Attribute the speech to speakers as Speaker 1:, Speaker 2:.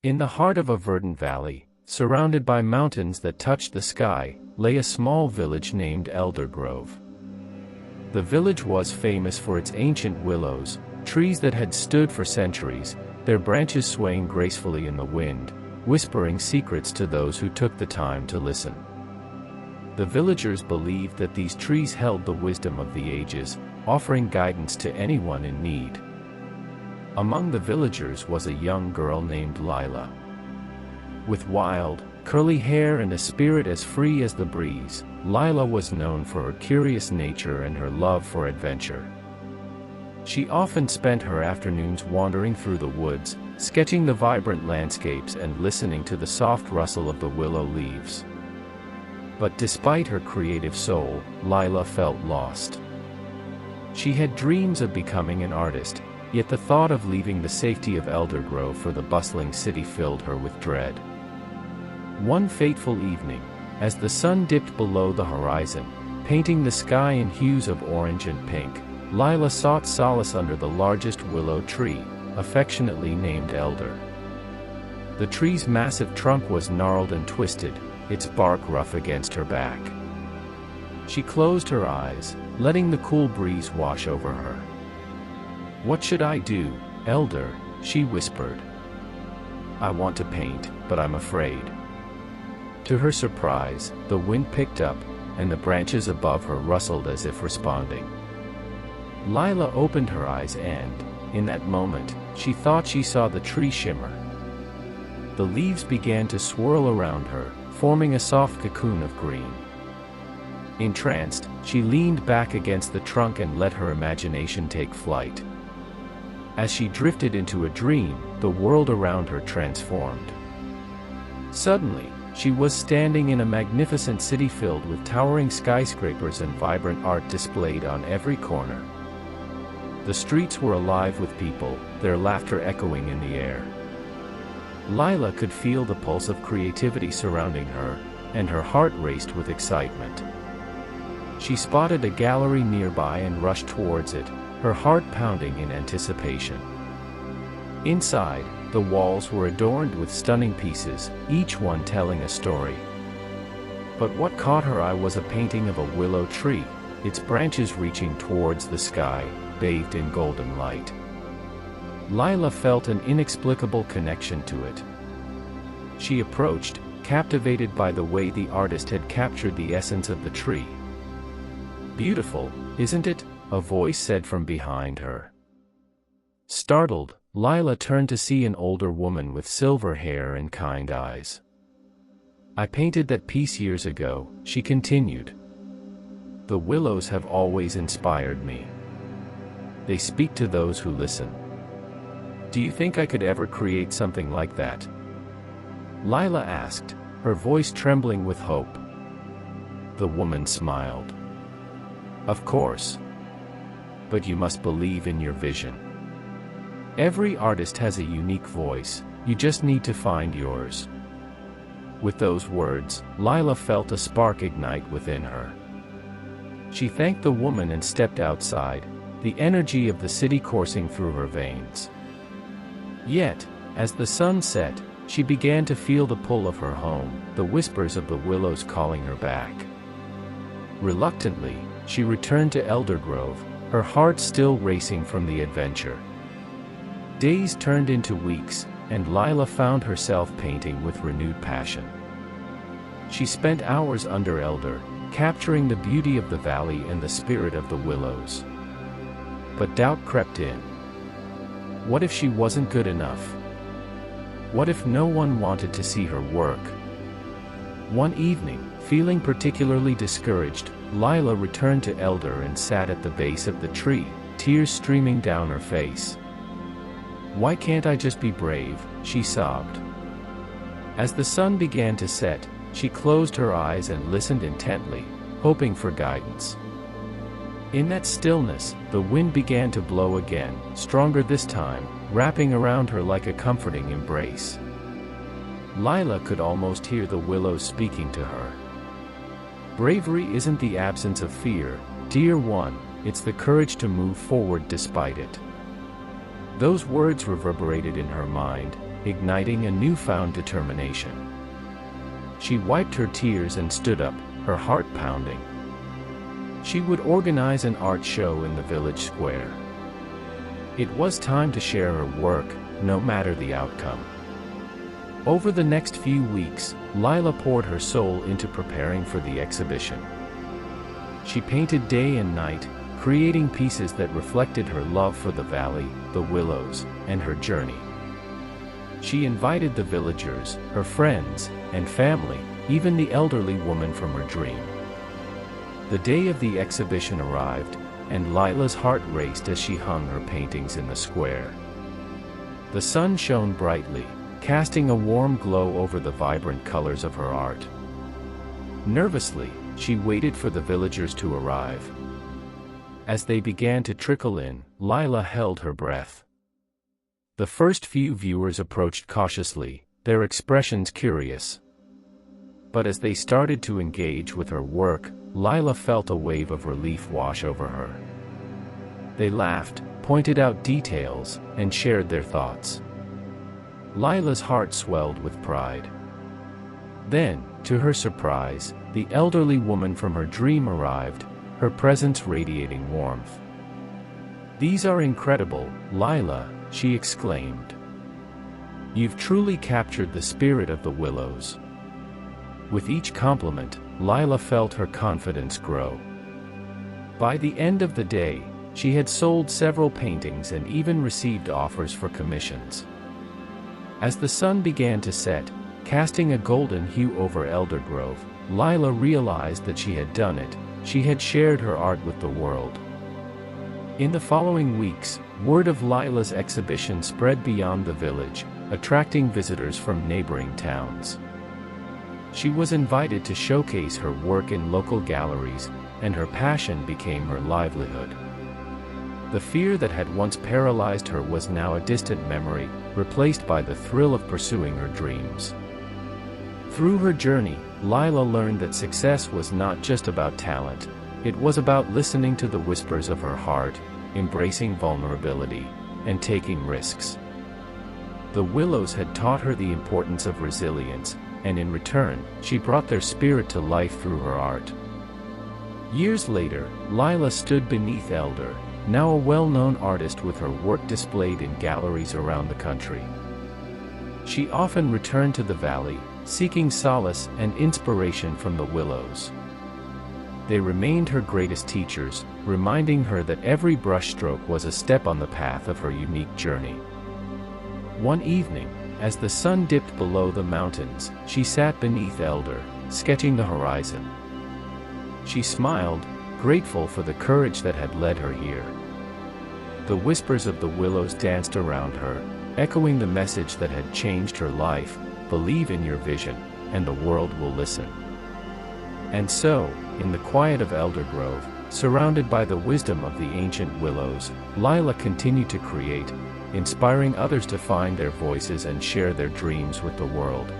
Speaker 1: In the heart of a verdant valley, surrounded by mountains that touched the sky, lay a small village named Eldergrove. The village was famous for its ancient willows, trees that had stood for centuries, their branches swaying gracefully in the wind, whispering secrets to those who took the time to listen. The villagers believed that these trees held the wisdom of the ages, offering guidance to anyone in need. Among the villagers was a young girl named Lila. With wild, curly hair and a spirit as free as the breeze, Lila was known for her curious nature and her love for adventure. She often spent her afternoons wandering through the woods, sketching the vibrant landscapes and listening to the soft rustle of the willow leaves. But despite her creative soul, Lila felt lost. She had dreams of becoming an artist, yet the thought of leaving the safety of Eldergrove for the bustling city filled her with dread. One fateful evening, as the sun dipped below the horizon, painting the sky in hues of orange and pink, Lila sought solace under the largest willow tree, affectionately named Elder. The tree's massive trunk was gnarled and twisted, its bark rough against her back. She closed her eyes, letting the cool breeze wash over her. "What should I do, Elder?" she whispered. "I want to paint, but I'm afraid." To her surprise, the wind picked up, and the branches above her rustled as if responding. Lila opened her eyes and, in that moment, she thought she saw the tree shimmer. The leaves began to swirl around her, forming a soft cocoon of green. Entranced, she leaned back against the trunk and let her imagination take flight. As she drifted into a dream, the world around her transformed. Suddenly, she was standing in a magnificent city filled with towering skyscrapers and vibrant art displayed on every corner. The streets were alive with people, their laughter echoing in the air. Lila could feel the pulse of creativity surrounding her, and her heart raced with excitement. She spotted a gallery nearby and rushed towards it, her heart pounding in anticipation. Inside, the walls were adorned with stunning pieces, each one telling a story. But what caught her eye was a painting of a willow tree, its branches reaching towards the sky, bathed in golden light. Lila felt an inexplicable connection to it. She approached, captivated by the way the artist had captured the essence of the tree. "Beautiful, isn't it?" a voice said from behind her. Startled, Lila turned to see an older woman with silver hair and kind eyes. "I painted that piece years ago," she continued. "The willows have always inspired me. They speak to those who listen. Do you think I could ever create something like that?" Lila asked, her voice trembling with hope. The woman smiled. "Of course. But you must believe in your vision. Every artist has a unique voice, you just need to find yours." With those words, Lila felt a spark ignite within her. She thanked the woman and stepped outside, the energy of the city coursing through her veins. Yet, as the sun set, she began to feel the pull of her home, the whispers of the willows calling her back. Reluctantly, she returned to Eldergrove, her heart still racing from the adventure. Days turned into weeks, and Lila found herself painting with renewed passion. She spent hours under Elder, capturing the beauty of the valley and the spirit of the willows. But doubt crept in. What if she wasn't good enough? What if no one wanted to see her work? One evening, feeling particularly discouraged, Lila returned to Elder and sat at the base of the tree, tears streaming down her face. "Why can't I just be brave?" she sobbed. As the sun began to set, she closed her eyes and listened intently, hoping for guidance. In that stillness, the wind began to blow again, stronger this time, wrapping around her like a comforting embrace. Lila could almost hear the willows speaking to her. "Bravery isn't the absence of fear, dear one, it's the courage to move forward despite it." Those words reverberated in her mind, igniting a newfound determination. She wiped her tears and stood up, her heart pounding. She would organize an art show in the village square. It was time to share her work, no matter the outcome. Over the next few weeks, Lila poured her soul into preparing for the exhibition. She painted day and night, creating pieces that reflected her love for the valley, the willows, and her journey. She invited the villagers, her friends, and family, even the elderly woman from her dream. The day of the exhibition arrived, and Lila's heart raced as she hung her paintings in the square. The sun shone brightly, casting a warm glow over the vibrant colors of her art. Nervously, she waited for the villagers to arrive. As they began to trickle in, Lila held her breath. The first few viewers approached cautiously, their expressions curious. But as they started to engage with her work, Lila felt a wave of relief wash over her. They laughed, pointed out details, and shared their thoughts. Lila's heart swelled with pride. Then, to her surprise, the elderly woman from her dream arrived, her presence radiating warmth. "These are incredible, Lila," she exclaimed. "You've truly captured the spirit of the willows." With each compliment, Lila felt her confidence grow. By the end of the day, she had sold several paintings and even received offers for commissions. As the sun began to set, casting a golden hue over Eldergrove, Lila realized that she had done it. She had shared her art with the world. In the following weeks, word of Lila's exhibition spread beyond the village, attracting visitors from neighboring towns. She was invited to showcase her work in local galleries, and her passion became her livelihood. The fear that had once paralyzed her was now a distant memory, replaced by the thrill of pursuing her dreams. Through her journey, Lila learned that success was not just about talent, it was about listening to the whispers of her heart, embracing vulnerability, and taking risks. The willows had taught her the importance of resilience, and in return, she brought their spirit to life through her art. Years later, Lila stood beneath Elder, now a well-known artist with her work displayed in galleries around the country. She often returned to the valley, seeking solace and inspiration from the willows. They remained her greatest teachers, reminding her that every brushstroke was a step on the path of her unique journey. One evening, as the sun dipped below the mountains, she sat beneath Elder, sketching the horizon. She smiled, grateful for the courage that had led her here. The whispers of the willows danced around her, echoing the message that had changed her life: believe in your vision, and the world will listen. And so, in the quiet of Eldergrove, surrounded by the wisdom of the ancient willows, Lila continued to create, inspiring others to find their voices and share their dreams with the world.